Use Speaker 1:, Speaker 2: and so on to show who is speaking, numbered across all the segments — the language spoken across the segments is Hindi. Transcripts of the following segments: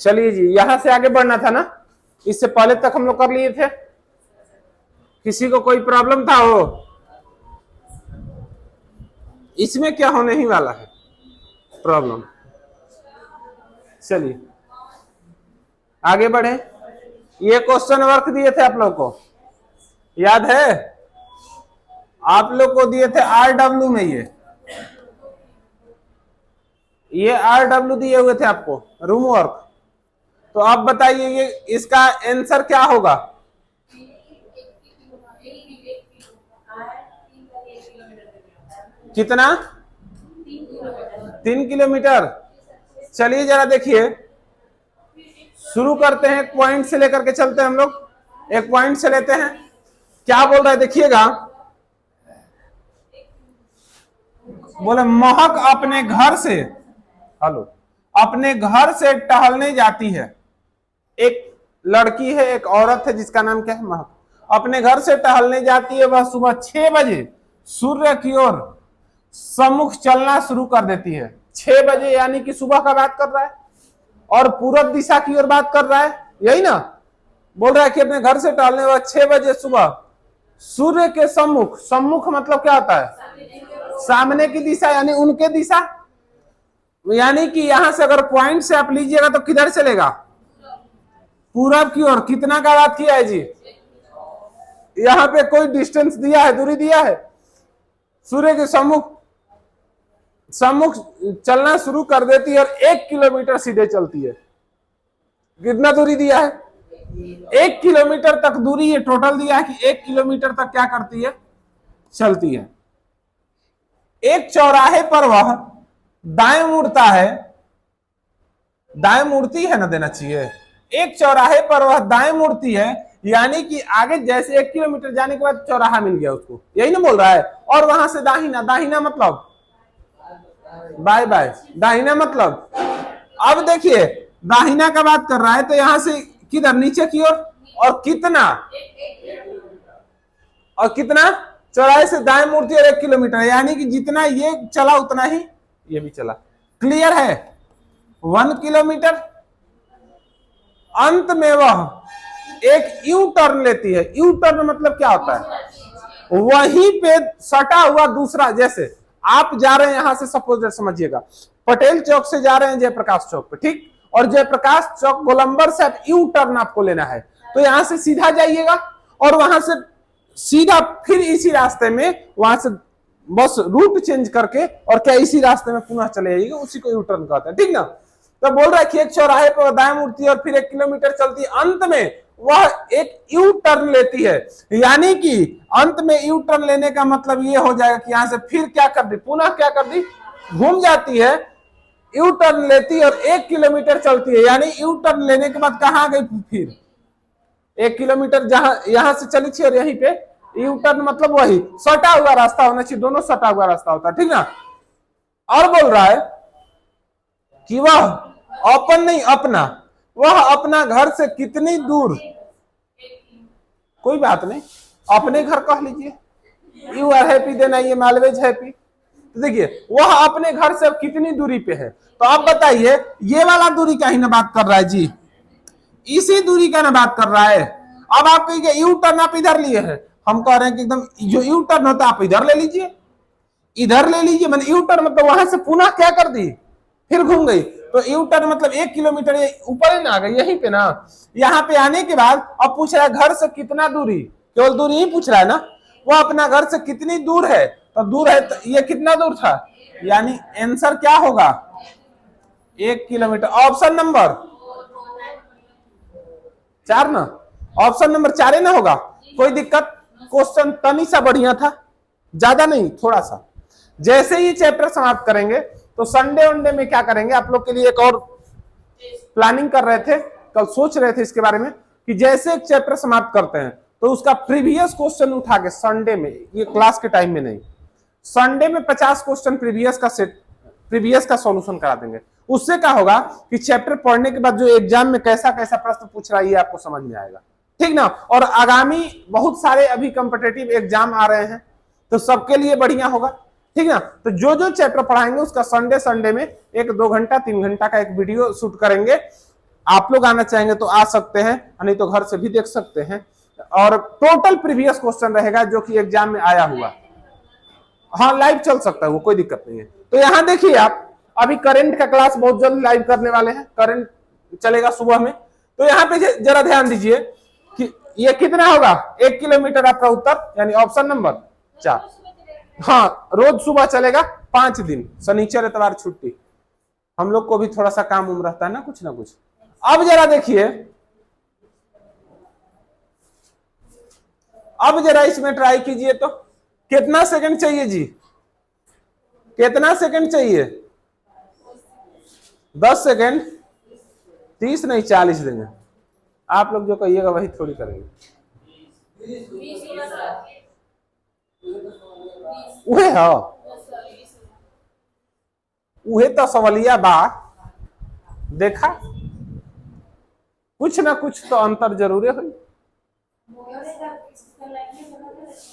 Speaker 1: चलिए जी, यहां से आगे बढ़ना था ना, इससे पहले तक हम लोग कर लिए थे। किसी को कोई प्रॉब्लम था हो? इसमें क्या होने ही वाला है प्रॉब्लम। चलिए आगे बढ़े। ये क्वेश्चन वर्क दिए थे आप लोग को, याद है? आप लोग को दिए थे RW में, ये RW दिए हुए थे आपको रूम वर्क। तो आप बताइए ये इसका आंसर क्या होगा? कितना? 3 किलोमीटर। चलिए जरा देखिए, शुरू करते हैं, एक पॉइंट से लेकर के चलते हैं हम लोग। एक पॉइंट से लेते हैं, क्या बोल रहा है देखिएगा। बोले महक अपने घर से, हेलो, अपने घर से टहलने जाती है। एक लड़की है, एक औरत है जिसका नाम क्या है? महक। अपने घर से टहलने जाती है। वह सुबह 6 बजे सूर्य की ओर सम्मुख चलना शुरू कर देती है। 6 बजे यानी कि सुबह का बात कर रहा है, और पूरब दिशा की ओर बात कर रहा है, यही ना? बोल रहा है कि अपने घर से टहलने वाला 6 बजे सुबह सूर्य के सम्मुख, सम्मुख मतलब क्या होता है? सामने की दिशा, यानी उनके दिशा। यानी कि यहां से अगर पॉइंट से आप लीजिएगा तो किधर चलेगा? पूरब की ओर। कितना का बात किया है जी? यहां पे कोई डिस्टेंस दिया है, दूरी दिया है? सूर्य के सम्मुख सम्मुख चलना शुरू कर देती है और 1 किलोमीटर सीधे चलती है। कितना दूरी दिया है? 1 किलोमीटर तक दूरी ये टोटल दिया है कि 1 किलोमीटर तक क्या करती है? चलती है। एक चौराहे पर वह दाएं मुड़ता है, दाएं मुड़ती है ना, देना चाहिए। एक चौराहे पर वह दाएं मुड़ती है, यानी कि आगे जैसे 1 किलोमीटर जाने के बाद चौराहा मिल गया उसको, यही ना बोल रहा है। और वहां से दाहिना, दाहिना मतलब बाय बाय, दाहिना मतलब। अब देखिए दाहिना का बात कर रहा है तो यहां से किधर? नीचे की ओर। और कितना? और कितना? चौराहे से दाएं मुड़ती और 1 किलोमीटर, यानी कि जितना ये चला उतना ही ये भी चला। क्लियर है? 1 किलोमीटर। अंत में वह एक यू टर्न लेती है। यू टर्न मतलब क्या होता है? वहीं पे सटा हुआ दूसरा, जैसे आप जा रहे हैं यहां से, सपोज समझिएगा पटेल चौक से जा रहे हैं जयप्रकाश चौक पे, ठीक? और जयप्रकाश चौक गोलंबर से यू टर्न आपको लेना है, तो यहां से सीधा जाइएगा और वहां से सीधा फिर इसी रास्ते में वहां से बस रूट चेंज करके और क्या इसी रास्ते में पुनः चले जाइएगा, उसी को यू टर्न कहते हैं, ठीक ना? तो बोल रहा है कि एक चौराहे पर दाएं मुड़ती है और फिर 1 किलोमीटर चलती है। अंत में वह एक यू टर्न लेती है, यानी कि अंत में यू टर्न लेने का मतलब ये हो जाएगा कि यहां से फिर क्या कर दी? पुनः क्या कर दी? घूम जाती है, यू टर्न लेती है और 1 किलोमीटर चलती है। यानी यू टर्न लेने के बाद कहां गई? फिर 1 किलोमीटर जहां यहां से चली थी और यहीं पे यू टर्न मतलब वही सटा हुआ रास्ता होना चाहिए, दोनों सटा हुआ रास्ता होता है, ठीक ना? और बोल रहा है कि वह अपन नहीं अपना, वह अपना घर से कितनी दूर, कोई बात नहीं, अपने घर कह लीजिए। You are happy then I am always happy. तो देखिए वह अपने घर से कितनी दूरी पे है, तो आप बताइए ये वाला दूरी का ही ना बात कर रहा है जी, इसी दूरी का ना बात कर रहा है। अब आप कहिए यू टर्न आप इधर लिए हैं, हम कह रहे हैं कि एकदम जो यू टर्न होता है आप इधर ले लीजिए, इधर ले लीजिए। मैंने यू टर्न मतलब वहां से पुनः क्या कर दी? फिर घूम गई। तो यू टर्न मतलब 1 किलोमीटर ऊपर ही ना आ गई, यहीं पे ना। यहाँ पे आने के बाद अब पूछ रहा है घर से कितना दूरी, केवल दूरी ही पूछ रहा है ना। वो अपना घर से कितनी दूर है, तो दूर है, तो ये कितना दूर था? यानी आंसर क्या होगा? 1 किलोमीटर। ऑप्शन नंबर 4 ना, ऑप्शन नंबर 4 ही ना होगा। कोई दिक्कत? क्वेश्चन तनी सा बढ़िया था, ज्यादा नहीं, थोड़ा सा। जैसे ही चैप्टर समाप्त करेंगे तो संडे वनडे में क्या करेंगे, आप लोग के लिए एक और प्लानिंग कर रहे थे, कल सोच रहे थे इसके बारे में कि जैसे एक चैप्टर समाप्त करते हैं तो उसका प्रीवियस क्वेश्चन उठा के संडे में, ये क्लास के टाइम में नहीं, संडे में 50 क्वेश्चन प्रीवियस का सॉल्यूशन करा देंगे। उससे क्या होगा कि चैप्टर पढ़ने के बाद जो एग्जाम में कैसा कैसा प्रश्न पूछ रहा है ये आपको समझ में आएगा, ठीक ना? और आगामी बहुत सारे अभी कॉम्पिटिटिव एग्जाम आ रहे हैं तो सबके लिए बढ़िया होगा, ठीक ना? तो जो जो चैप्टर पढ़ाएंगे उसका संडे में 1-2 घंटा 3 घंटा का एक वीडियो शूट करेंगे, आप लोग आना चाहेंगे तो आ सकते हैं, नहीं तो घर से भी देख सकते हैं। और टोटल प्रीवियस क्वेश्चन रहेगा जो कि एग्जाम में आया हुआ। हाँ लाइव चल सकता है वो, कोई दिक्कत नहीं है। तो यहाँ देखिए आप, अभी करंट का क्लास बहुत जल्द लाइव करने वाले हैं, करंट चलेगा सुबह में। तो यहाँ पे जरा ध्यान दीजिए कि ये कितना होगा, 1 किलोमीटर आपका उत्तर, यानी ऑप्शन नंबर 4। हाँ रोज सुबह चलेगा 5 दिन, शनिचर इतवार छुट्टी। हम लोग को भी थोड़ा सा काम उम रहता है ना कुछ। अब जरा देखिए, अब जरा इसमें ट्राई कीजिए तो कितना सेकंड चाहिए जी, कितना सेकंड चाहिए? 10 सेकंड, 30 नहीं 40 देंगे। आप लोग जो कहिएगा वही थोड़ी करेंगे। उहे हो, उहे तो सवालिया बा, देखा कुछ ना कुछ तो अंतर जरूर है।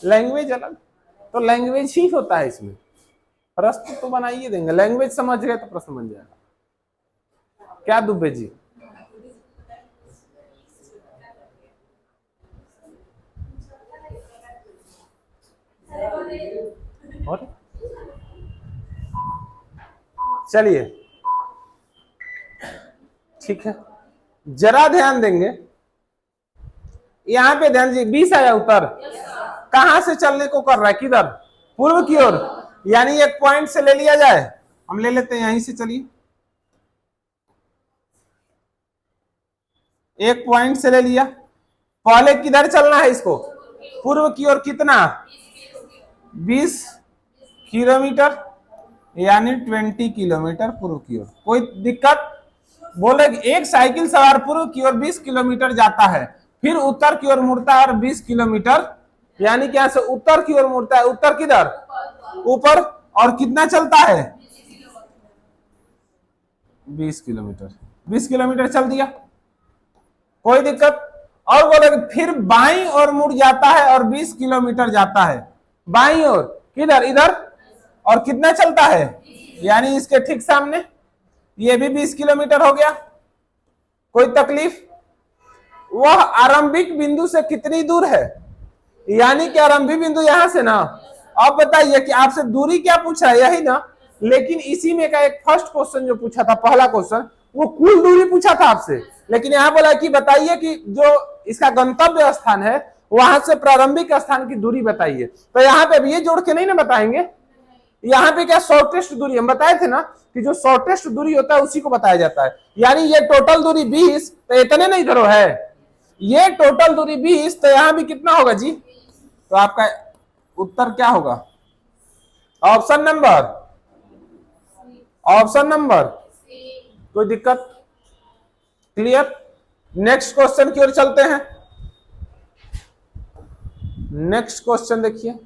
Speaker 1: लैंग्वेज अलग, तो लैंग्वेज ही होता है इसमें, प्रश्न तो बनाइए देंगे। लैंग्वेज समझ गए तो प्रश्न बन जाएगा। क्या दुबे जी? और चलिए ठीक है, जरा ध्यान देंगे। यहां पे ध्यान दीजिए, 20 आया उत्तर। कहां से चलने को कर रहा है, किधर? पूर्व की ओर, यानी एक पॉइंट से ले लिया जाए। हम ले लेते हैं यहीं से, चलिए एक पॉइंट से ले लिया। पहले किधर चलना है इसको? पूर्व की ओर। कितना? 20 किलोमीटर, यानी 20 किलोमीटर पूर्व की ओर। कोई दिक्कत? बोले एक साइकिल सवार पूर्व की ओर 20 किलोमीटर जाता है, फिर उत्तर की ओर मुड़ता है और 20 किलोमीटर, यानी क्या से उत्तर की ओर मुड़ता है। उत्तर किधर? ऊपर। और कितना चलता है? 20 किलोमीटर। 20 किलोमीटर चल दिया, कोई दिक्कत? और बोले फिर बाईं ओर मुड़ जाता है और 20 किलोमीटर जाता है बाईं ओर। किधर? इधर। और कितना चलता है? यानी इसके ठीक सामने, ये भी 20 किलोमीटर हो गया। कोई तकलीफ? वह आरंभिक बिंदु से कितनी दूर है, यानी कि आरंभिक बिंदु यहां से ना। अब बताइए कि आपसे दूरी क्या पूछा है, यही ना। लेकिन इसी में का एक फर्स्ट क्वेश्चन जो पूछा था, पहला क्वेश्चन, वो कुल दूरी पूछा था आपसे। लेकिन यहां बोला कि बताइए कि जो इसका गंतव्य स्थान है वहां से प्रारंभिक स्थान की दूरी बताइए। तो यहाँ पे भी ये जोड़ के नहीं ना बताएंगे। यहाँ पे क्या शॉर्टेस्ट दूरी, हम बताए थे ना कि जो शॉर्टेस्ट दूरी होता है उसी को बताया जाता है। यानी ये टोटल दूरी 20, तो इतने नहीं धरो है, ये टोटल दूरी 20, तो यहां भी कितना होगा जी? तो आपका उत्तर क्या होगा? Option number, option number. कोई दिक्कत? क्लियर? नेक्स्ट क्वेश्चन की ओर चलते हैं। नेक्स्ट क्वेश्चन देखिए,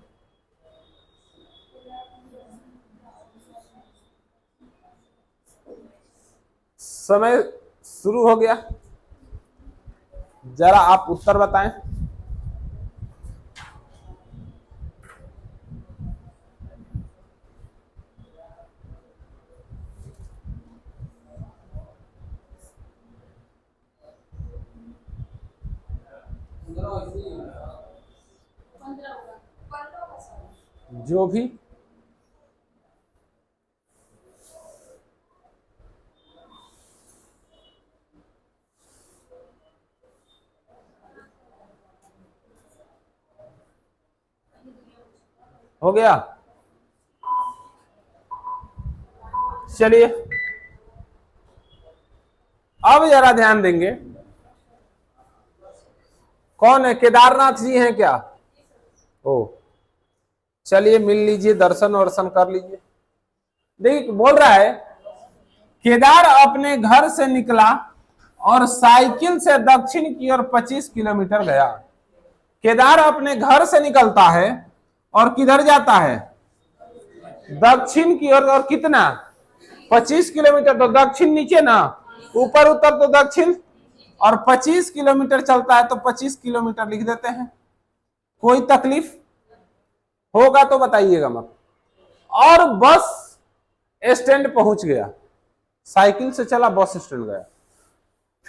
Speaker 1: समय शुरू हो गया, जरा आप उत्तर बताएं। जो भी हो गया। चलिए अब जरा ध्यान देंगे, कौन है? केदारनाथ जी हैं क्या? ओ चलिए मिल लीजिए, दर्शन वर्शन कर लीजिए। देखिए बोल रहा है, केदार अपने घर से निकला और साइकिल से दक्षिण की ओर 25 किलोमीटर गया। केदार अपने घर से निकलता है और किधर जाता है? दक्षिण की ओर। और कितना? 25 किलोमीटर। तो दक्षिण नीचे ना, ऊपर उत्तर तो दक्षिण। और 25 किलोमीटर चलता है तो 25 किलोमीटर लिख देते हैं। कोई तकलीफ होगा तो बताइएगा मत। और बस स्टैंड पहुंच गया, साइकिल से चला बस स्टैंड गया,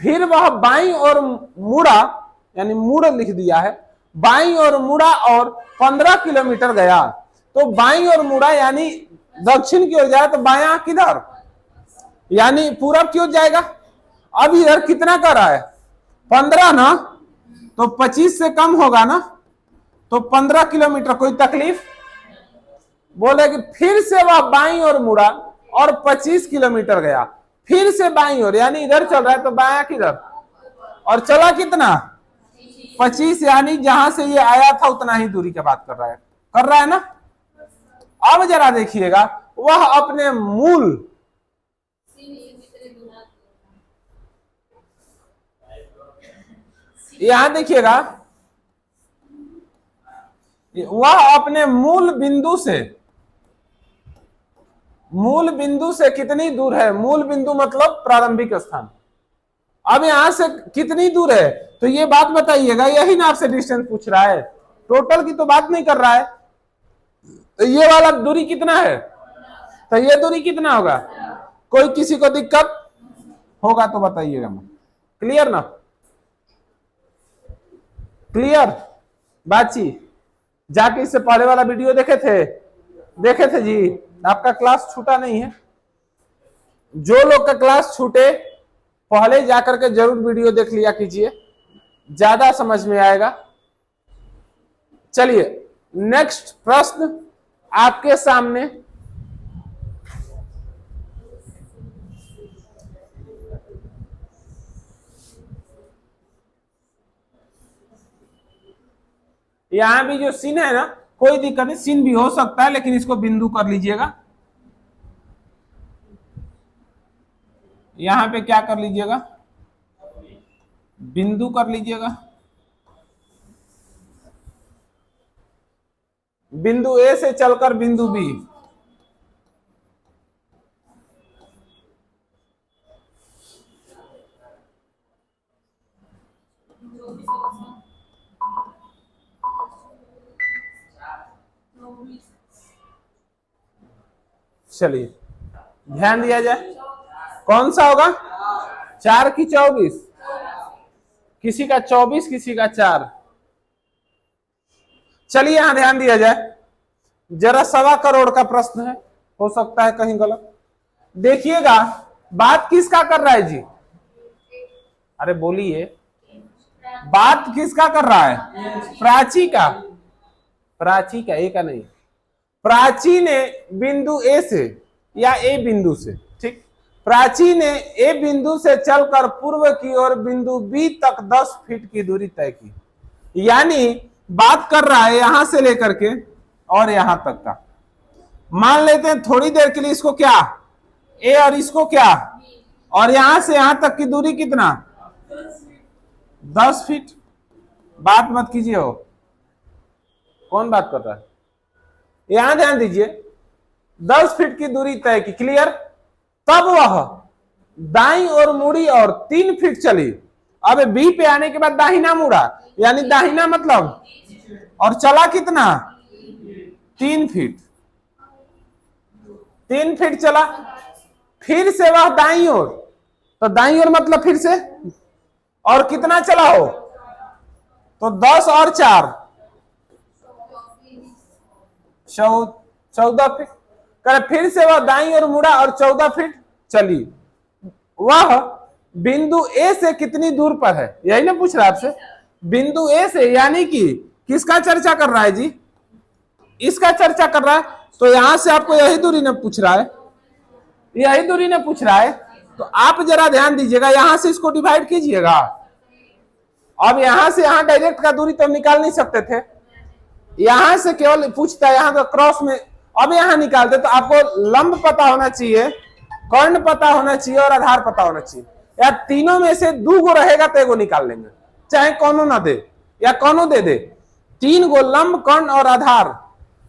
Speaker 1: फिर वह बाईं ओर मुड़ा, यानी मुड़ लिख दिया है, बाईं ओर मुड़ा और 15 किलोमीटर गया। तो बाईं ओर मुड़ा यानी दक्षिण की ओर जाए, तो बायां किधर, यानी पूरब की ओर जाएगा। अब इधर कितना कर रहा है, 15 ना, तो 25 से कम होगा ना, तो 15 किलोमीटर, कोई तकलीफ। बोले कि फिर से वह बाईं ओर मुड़ा और 25 किलोमीटर गया, फिर से बाईं ओर, यानी इधर चल रहा है तो बायां किधर, और चला कितना, 25, यानी जहां से ये आया था उतना ही दूरी की बात कर रहा है ना। अब जरा देखिएगा, वह अपने मूल, यहां देखिएगा, वह अपने मूल बिंदु से कितनी दूर है, मूल बिंदु मतलब प्रारंभिक स्थान। अब यहां से कितनी दूर है, तो ये बात बताइएगा, यही ना आपसे डिस्टेंस पूछ रहा है, टोटल की तो बात नहीं कर रहा है। तो ये वाला दूरी कितना है, तो ये दूरी कितना होगा, कोई किसी को दिक्कत होगा तो बताइएगा। क्लियर ना, क्लियर बातचीत। जाके इससे पहले वाला वीडियो देखे थे जी, आपका क्लास छूटा नहीं है। जो लोग का क्लास छूटे पहले जाकर के जरूर वीडियो देख लिया कीजिए, ज्यादा समझ में आएगा। चलिए नेक्स्ट प्रश्न आपके सामने, यहां भी जो सीन है ना, कोई दिक्कत नहीं, सीन भी हो सकता है, लेकिन इसको बिंदु कर लीजिएगा। यहां पे क्या कर लीजिएगा, बिंदु कर लीजिएगा। बिंदु ए से चलकर बिंदु बी, चलिए ध्यान दिया जाए, कौन सा होगा, 4 की 24, किसी का 24, किसी का 4। चलिए यहां ध्यान दिया जाए, जरा 1.25 करोड़ का प्रश्न है, हो सकता है कहीं गलत। देखिएगा बात किसका कर रहा है जी, अरे बोलिए, बात किसका कर रहा है, प्राची का, एक का नहीं, प्राची ने बिंदु ए से या ए बिंदु से, ठीक, प्राची ने ए बिंदु से चलकर पूर्व की ओर बिंदु बी तक 10 फीट की दूरी तय की। यानी बात कर रहा है यहां से लेकर के और यहां तक का। मान लेते हैं थोड़ी देर के लिए इसको क्या, ए, और इसको क्या, और यहां से यहां तक की दूरी कितना, 10 फीट। बात मत कीजिए, हो कौन बात कर रहा है, यहां ध्यान दीजिए, 10 फीट की दूरी तय की, क्लियर। तब वह दाईं ओर मुड़ी और 3 फीट चली। अब बी पे आने के बाद दाहिना मुड़ा, यानी दाहिना मतलब, और चला कितना, 3 फीट, 3 फीट चला। फिर से वह दाईं ओर, तो दाईं ओर मतलब फिर से, और कितना चला हो, तो 10 और 4 14 फीट कर। फिर से वह दाईं ओर मुड़ा और 14 फीट चली। वह बिंदु ए से कितनी दूर पर है, यही ना पूछ रहा है आपसे, बिंदु ए से, यानी कि किसका चर्चा कर रहा है जी, इसका चर्चा कर रहा है। तो यहां से आपको यही दूरी ने पूछ रहा है, यही दूरी ने पूछ रहा है। तो आप जरा ध्यान दीजिएगा, यहां से इसको डिवाइड कीजिएगा। अब यहां से यहां डायरेक्ट का दूरी तो निकाल नहीं सकते थे, यहां से केवल पूछता है, यहां तो क्रॉस में, अब यहां निकालते तो आपको लंब पता होना चाहिए, कर्ण पता होना चाहिए और आधार पता होना चाहिए। या तीनों में से 2 गो रहेगा तो एगो निकाल लेंगे, चाहे कौनो ना दे या कौनो दे दे। 3 गो लंब, कर्ण और आधार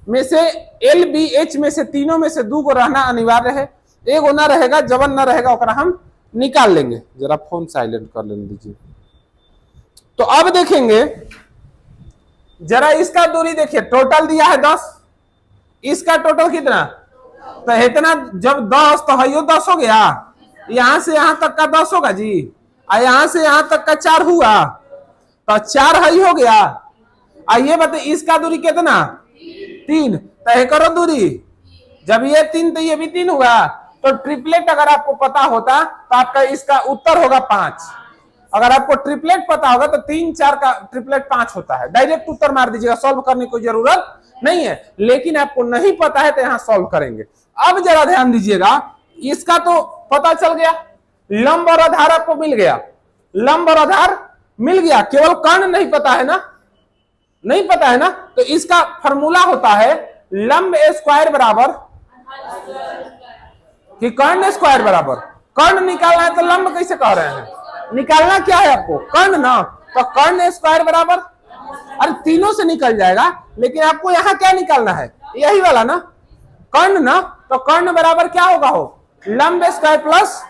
Speaker 1: में से एल बी एच में से तीनों में से 2 गो रहना अनिवार्य है, एगो ना रहेगा, जवन ना रहेगा ओकरा हम निकाल लेंगे। जरा फोन साइलेंट कर लेने दीजिए। तो अब देखेंगे, जरा इसका दूरी देखिए, टोटल दिया है 10, इसका टोटल कितना, तो इतना, जब 10 तो है 10 हो गया, यहां से यहां तक का 10 होगा जी। यहां से यहां तक का 4 हुआ, तो 4 ही हो गया। आइए बताइए इसका दूरी कितना, 3, तय करो दूरी। जब ये 3 तो ये भी 3 हुआ, तो ट्रिपलेट अगर आपको पता होता तो आपका इसका उत्तर होगा 5। अगर आपको ट्रिपलेट पता होगा तो 3 4 का ट्रिपलेट 5 होता है। डायरेक्ट उत्तर मार दीजिएगा, सॉल्व करने की जरूरत नहीं है। लेकिन आपको नहीं पता है तो यहां सॉल्व करेंगे। अब जरा ध्यान दीजिएगा, इसका तो पता चल गया, लंब और आधार आपको मिल गया, लंब और आधार मिल गया, केवल कर्ण नहीं पता है ना, नहीं पता है ना। तो इसका फॉर्मूला होता है लंब स्क्वायर बराबर कि कर्ण स्क्वायर बराबर। कर्ण निकालना है तो लंब कैसे कह रहे हैं, निकालना क्या है आपको, कर्ण ना, तो कर्ण स्क्वायर बराबर, अरे तीनों से निकल जाएगा, लेकिन आपको यहां क्या निकालना है, यही वाला ना, कर्ण ना। तो कर्ण बराबर क्या होगा, हो लंब स्क्वायर प्लस,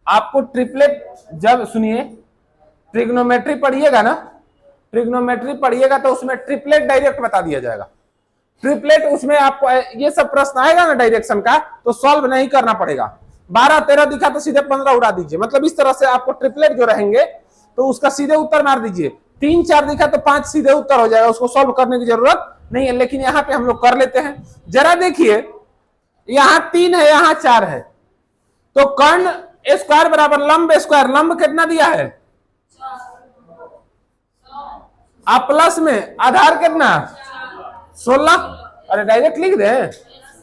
Speaker 1: आपको ट्रिपलेट जब सुनिए ट्रिग्नोमेट्री पढ़िएगा ना, ट्रिग्नोमेट्री पढ़िएगा तो उसमें ट्रिपलेट डायरेक्ट बता दिया जाएगा। ट्रिपलेट उसमें आपको ये सब प्रश्न आएगा ना डायरेक्शन का, तो सॉल्व नहीं करना पड़ेगा। 12 13 दिखा तो सीधे 15 उड़ा दीजिए, मतलब इस तरह से आपको ट्रिपलेट जो रहेंगे तो उसका सीधे उत्तर मार दीजिए। 3 4 दिखा तो 5 सीधे उत्तर हो जाएगा, उसको सॉल्व करने की जरूरत नहीं है। लेकिन यहाँ पे हम लोग कर लेते हैं। जरा देखिए यहाँ 3 है, यहाँ 4 है, तो कर्ण स्क्वायर बराबर लंब स्क्वायर, लंब कितना दिया है, आप प्लस में आधार कितना 16, अरे डायरेक्ट लिख दे,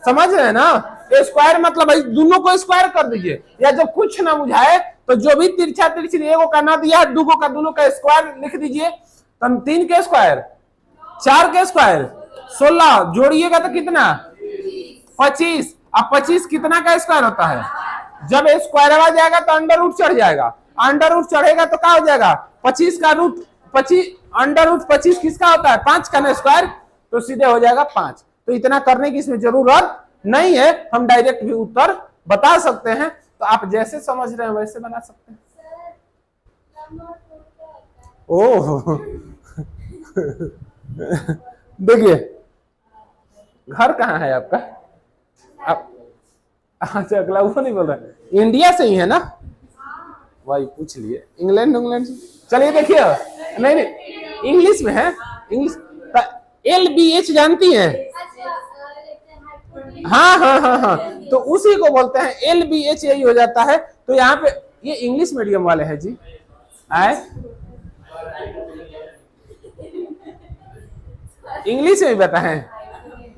Speaker 1: समझ रहे हैं ना। स्क्वायर मतलब भाई दोनों को स्क्वायर कर दीजिए, या जब कुछ ना बुझाए तो जो भी तिरछा तिरछी एगो का ना दिया है, दूगो का दोनों का स्क्वायर लिख दीजिए। तो 3 के स्क्वायर, 4 के स्क्वायर 16, जोड़िएगा तो कितना 25। अब 25 कितना का स्क्वायर होता है, जब स्क्वायर आ जाएगा तो अंडर रूट चढ़ जाएगा, अंडर रूट चढ़ेगा तो क्या हो जाएगा 25 का रूट 25, अंडर रूट 25 किसका होता है 5 का ना स्क्वायर, तो सीधे हो जाएगा 5। तो इतना करने की इसमें जरूरत नहीं है, हम डायरेक्ट भी उत्तर बता सकते हैं। तो आप जैसे समझ रहे हैं वैसे बना सकते हैं। ओह देखिए घर कहाँ है आपका, आप अच्छा अगला वो नहीं बोल रहा, इंडिया से ही है ना, वही पूछ लिए, इंग्लैंड इंग्लैंड से। चलिए देखिए, नहीं नहीं इंग्लिश में है, इंग्लिश LBH जानती हैं, हाँ हाँ हाँ हाँ, तो उसी को बोलते हैं LBH, यही हो जाता है। तो यहाँ पे ये इंग्लिश मीडियम वाले हैं जी, आए इंग्लिश में बताएं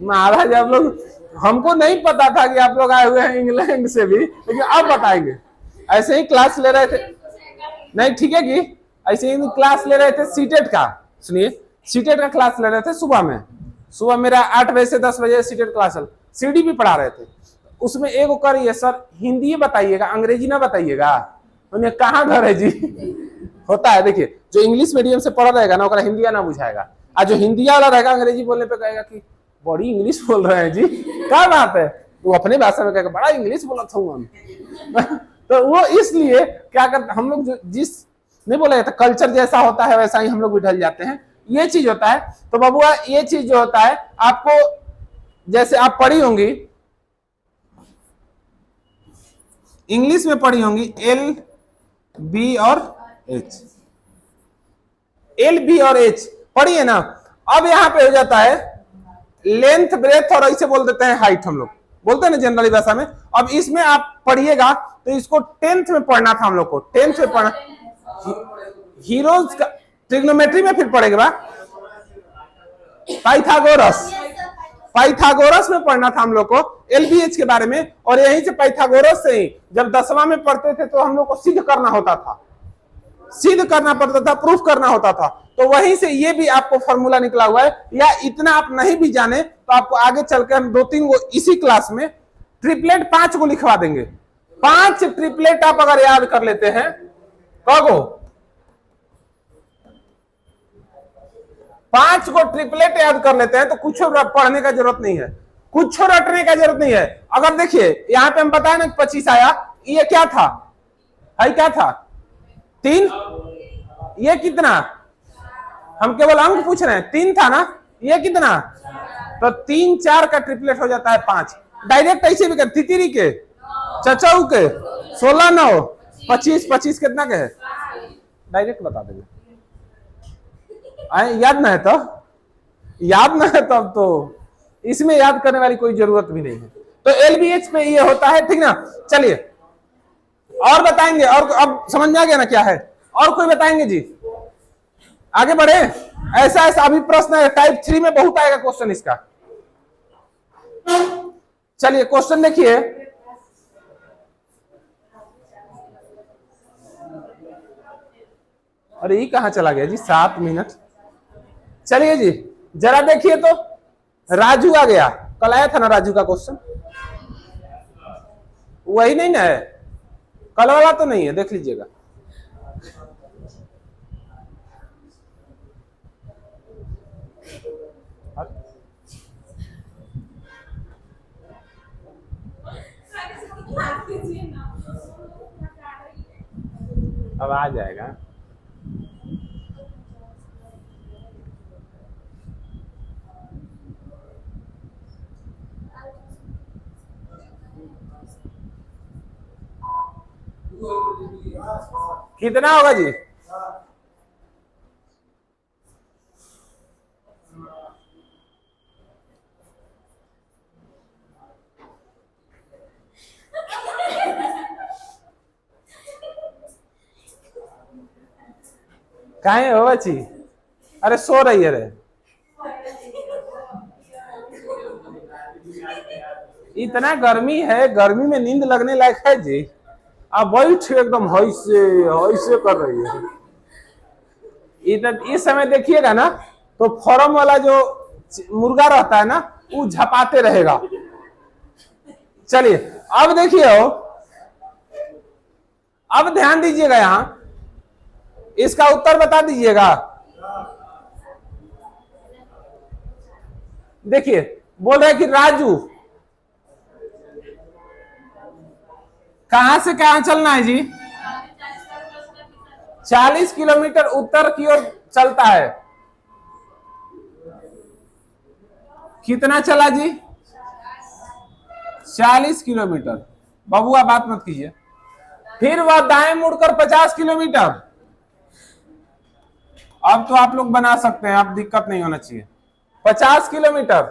Speaker 1: महाराज। आप लोग, हमको नहीं पता था कि आप लोग आए हुए हैं इंग्लैंड से भी, लेकिन अब बताएंगे। ऐसे ही क्लास ले रहे थे, नहीं ठीक है कि ऐसे ही क्लास ले रहे थे सीटेट का, सुनिए सीटेट का क्लास ले रहे थे सुबह में, सुबह मेरा 8 बजे से 10 बजे सीटेट क्लास चल, सीडी भी पढ़ा रहे थे। उसमें एक करिए सर हिंदी बताइएगा, अंग्रेजी ना बताइएगा। उन्हें कहाँ घर है जी होता है। देखिए जो इंग्लिश मीडियम से पढ़ा रहेगा ना, ओकरा हिंदिया ना बुझाएगा, और जो हिंदिया वाला रहेगा अंग्रेजी बोलने पे कहेगा कि बड़ी इंग्लिश बोल रहे हैं जी, क्या बात है, वो अपने भाषा में कहेगा बड़ा इंग्लिश बोला था हम तो वो इसलिए क्या करते हम लोग, जो जिस नहीं बोला जाता कल्चर जैसा होता है वैसा ही हम लोग भी ढल जाते हैं, ये चीज होता है। तो बबुआ ये चीज जो होता है आपको, जैसे आप पढ़ी होंगी इंग्लिश में पढ़ी होंगी LB और H, LB और H पढ़ी है ना। अब यहाँ पे हो जाता है लेंथ ब्रेथ, और ऐसे बोल देते हैं हाइट, हम लोग बोलते हैं ना जनरली भाषा में। अब इसमें आप पढ़िएगा तो इसको 10th में पढ़ना था हम लोग को, 10th में पढ़ना, हीरोज का ट्रिग्नोमेट्री में फिर पढ़ेगा पाइथागोरस, पाइथागोरस में पढ़ना था हम लोग को LBH के बारे में। और यहीं से पाइथागोरस से ही जब 10वां में पढ़ते थे तो हम लोग को सिद्ध करना होता था, सिद्ध करना पड़ता था, प्रूफ करना होता था। तो वहीं से ये भी आपको फॉर्मूला निकला हुआ है। या इतना आप नहीं भी जाने तो आपको आगे चलकर हम 2-3 गो इसी क्लास में ट्रिपलेट 5 को लिखवा देंगे। 5 ट्रिपलेट आप अगर याद कर लेते हैं, कहो 5 को ट्रिपलेट याद कर लेते हैं तो कुछ पढ़ने का जरूरत नहीं है, कुछ रटने का जरूरत नहीं है। अगर देखिए यहाँ पे हम बताए ना 25 आया, ये क्या था, है क्या था 3, ये कितना, हम केवल अंक पूछ रहे हैं, 3 था ना, ये कितना, तो 3 4 का ट्रिपलेट हो जाता है 5। डायरेक्ट ऐसे भी कर, तितरी के चचाऊ के 16 9 25 25 कितना के है? डायरेक्ट बता देंगे। याद ना है तो याद ना है तब तो इसमें याद करने वाली कोई जरूरत भी नहीं है। तो एलबीएच पे ये होता है, ठीक ना। चलिए और बताएंगे, और अब समझ में आ गया ना क्या है? और कोई बताएंगे जी? आगे बढ़े। ऐसा ऐसा अभी प्रश्न है, टाइप 3 में बहुत आएगा क्वेश्चन इसका। चलिए क्वेश्चन देखिए। अरे ये कहां चला गया जी? 7 मिनट। चलिए जी जरा देखिए तो, राजू आ गया। कल आया था ना राजू का क्वेश्चन? वही नहीं ना है, कल वाला तो नहीं है, देख लीजिएगा। अब आ जाएगा। कितना होगा जी? काहे हो बची? अरे सो रही है रे। इतना गर्मी है, गर्मी में नींद लगने लायक है जी? आप बैठ एकदम हईसे हईसे कर रही है। इस समय देखिएगा ना तो फॉर्म वाला जो मुर्गा रहता है ना वो झपाते रहेगा। चलिए अब देखिए, अब ध्यान दीजिएगा, यहां इसका उत्तर बता दीजिएगा। देखिए बोल रहे कि राजू कहां से कहां चलना है जी? 40 किलोमीटर उत्तर की ओर चलता है। कितना चला जी? 40 किलोमीटर। बबुआ बात मत कीजिए। फिर वह दाएं मुड़कर 50 किलोमीटर। अब तो आप लोग बना सकते हैं, अब दिक्कत नहीं होना चाहिए। 50 किलोमीटर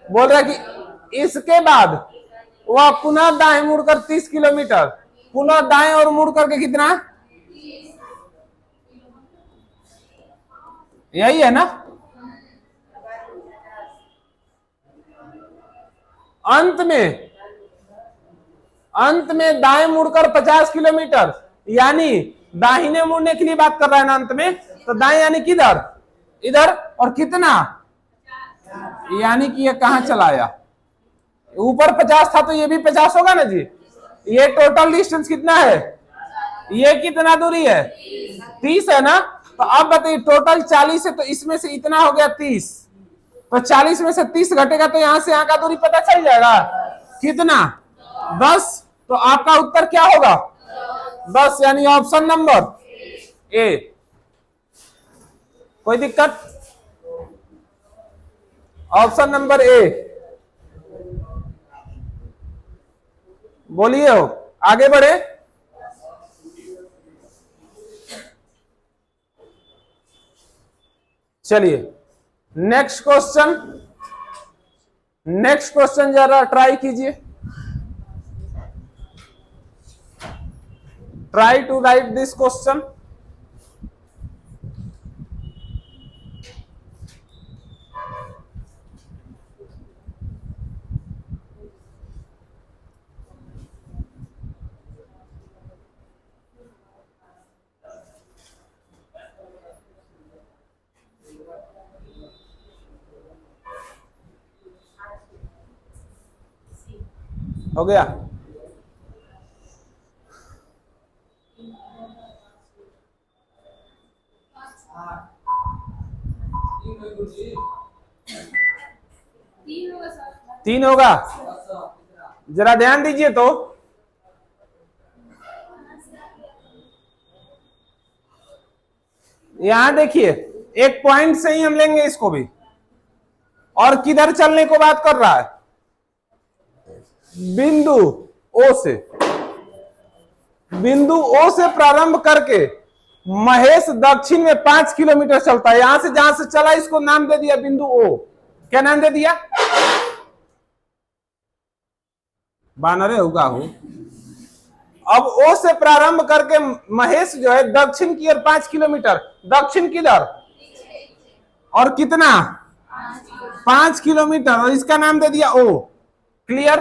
Speaker 1: बोल रहा कि इसके बाद वह पुनः दाएं मुड़कर 30 किलोमीटर, पुनः दाएं और मुड़ करके कितना? यही है ना? अंत में दाएं मुड़कर 50 किलोमीटर, यानी दाहिने मुड़ने के लिए बात कर रहा है ना अंत में, तो दाएं यानी किधर? इधर। और कितना? यानी कि ये कहां चलाया? ऊपर 50 था तो ये भी 50 होगा ना जी। ये टोटल डिस्टेंस कितना है? ये कितना दूरी है? 30 है ना। तो अब बताइए टोटल 40 है तो इसमें से इतना हो गया 30, तो 40 में से 30 घटेगा तो यहां से यहां का दूरी पता चल जाएगा। कितना? 10। तो आपका उत्तर क्या होगा? 10, यानी ऑप्शन नंबर ए। कोई दिक्कत? ऑप्शन नंबर ए बोलिए। हो आगे बढ़े। चलिए नेक्स्ट क्वेश्चन जरा ट्राई कीजिए। Try to write this question. हो गया? तीन होगा। जरा ध्यान दीजिए तो, यहां देखिए एक पॉइंट से ही हम लेंगे इसको भी। और किधर चलने को बात कर रहा है? बिंदु ओ से। बिंदु ओ से प्रारंभ करके महेश दक्षिण में 5 किलोमीटर चलता है। यहां से जहां से चला इसको नाम दे दिया बिंदु ओ। क्या नाम दे दिया? बानरे होगा हो। अब ओ से प्रारंभ करके महेश जो है दक्षिण की ओर 5 किलोमीटर, दक्षिण किधर और कितना 5 किलोमीटर, और इसका नाम दे दिया ओ। क्लियर?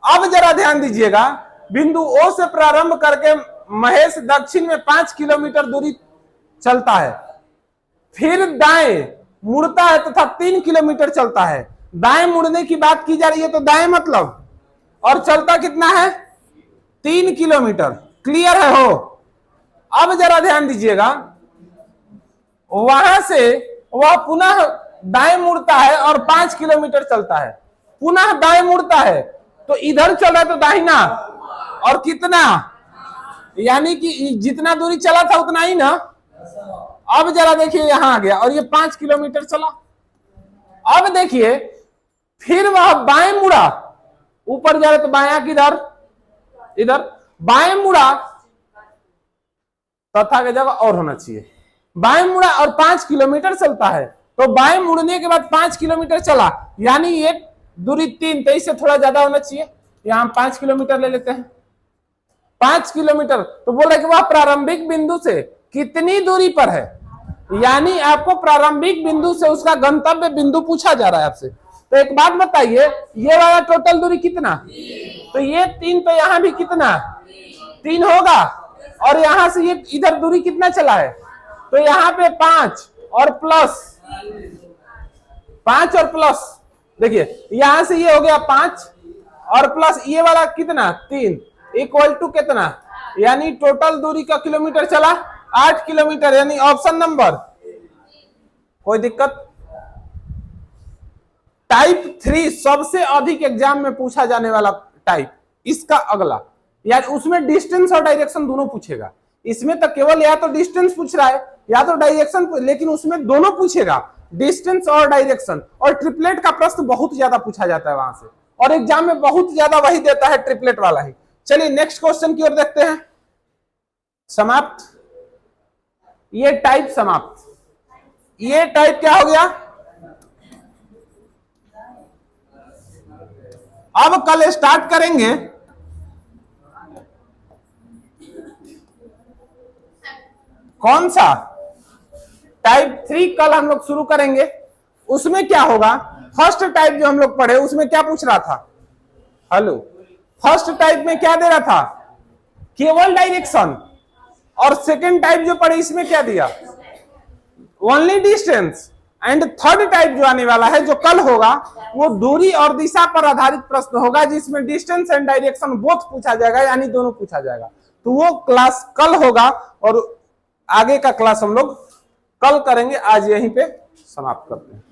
Speaker 1: अब जरा ध्यान दीजिएगा, बिंदु ओ से प्रारंभ करके महेश दक्षिण में 5 किलोमीटर दूरी चलता है, फिर दाएं मुड़ता है तथा 3 किलोमीटर चलता है। दाएं मुड़ने की बात की जा रही है तो दाएं मतलब, और चलता कितना है 3 किलोमीटर। क्लियर है हो? अब जरा ध्यान दीजिएगा, वहां से वह पुनः दाएं मुड़ता है और 5 किलोमीटर चलता है, पुनः दाएं मुड़ता है तो इधर चल रहा है तो दाहिना, और कितना, यानी कि जितना दूरी चला था उतना ही ना। अब जरा देखिए यहां आ गया और ये 5 किलोमीटर चला। अब देखिए फिर वह बाएं मुड़ा, ऊपर जा रहे तो बायां किधर, इधर बाएं मुड़ा, तथा की जगह और होना चाहिए। बाएं मुड़ा और 5 किलोमीटर चलता है, तो बाएं मुड़ने के बाद 5 किलोमीटर चला, यानी ये दूरी 3, तो इससे थोड़ा ज्यादा होना चाहिए। यहां 5 किलोमीटर ले लेते हैं, 5 किलोमीटर। तो बोला कि वह प्रारंभिक बिंदु से कितनी दूरी पर है, यानी आपको प्रारंभिक बिंदु से उसका गंतव्य बिंदु पूछा जा रहा है आपसे। तो एक बात बताइए, ये वाला टोटल दूरी कितना, तो ये 3, तो यहां भी कितना 3 होगा, और यहां से ये इधर दूरी कितना चला है, तो यहां पे 5 और प्लस 5 और प्लस, देखिए यहां से ये हो गया 5 और प्लस ये वाला कितना 3, इक्वल टू कितना, यानी टोटल दूरी का किलोमीटर चला 8 किलोमीटर, यानी ऑप्शन नंबर। कोई दिक्कत? टाइप 3 सबसे अधिक एग्जाम में पूछा जाने वाला टाइप, इसका अगला, यार उसमें डिस्टेंस और डायरेक्शन दोनों पूछेगा। इसमें तो केवल या तो डिस्टेंस पूछ रहा है या तो डायरेक्शन, लेकिन उसमें दोनों पूछेगा, डिस्टेंस और डायरेक्शन। और ट्रिपलेट का प्रश्न बहुत ज्यादा पूछा जाता है वहां से, और एग्जाम में बहुत ज्यादा वही देता है, ट्रिपलेट वाला ही। चलिए नेक्स्ट क्वेश्चन की ओर देखते हैं। समाप्त, ये टाइप समाप्त। ये टाइप क्या हो गया? अब कल स्टार्ट करेंगे कौन सा टाइप 3, कल हम लोग शुरू करेंगे। उसमें क्या होगा, फर्स्ट टाइप जो हम लोग पढ़े उसमें क्या पूछ रहा था, हेलो, फर्स्ट टाइप में क्या दे रहा था, केवल डायरेक्शन, और सेकंड टाइप जो पढ़े इसमें क्या दिया, only distance. And third type जो आने वाला है, जो कल होगा, वो दूरी और दिशा पर आधारित प्रश्न होगा, जिसमें डिस्टेंस एंड डायरेक्शन बोथ पूछा जाएगा, यानी दोनों पूछा जाएगा। तो वो क्लास कल होगा, और आगे का क्लास हम लोग कल करेंगे। आज यहीं पे समाप्त करते हैं।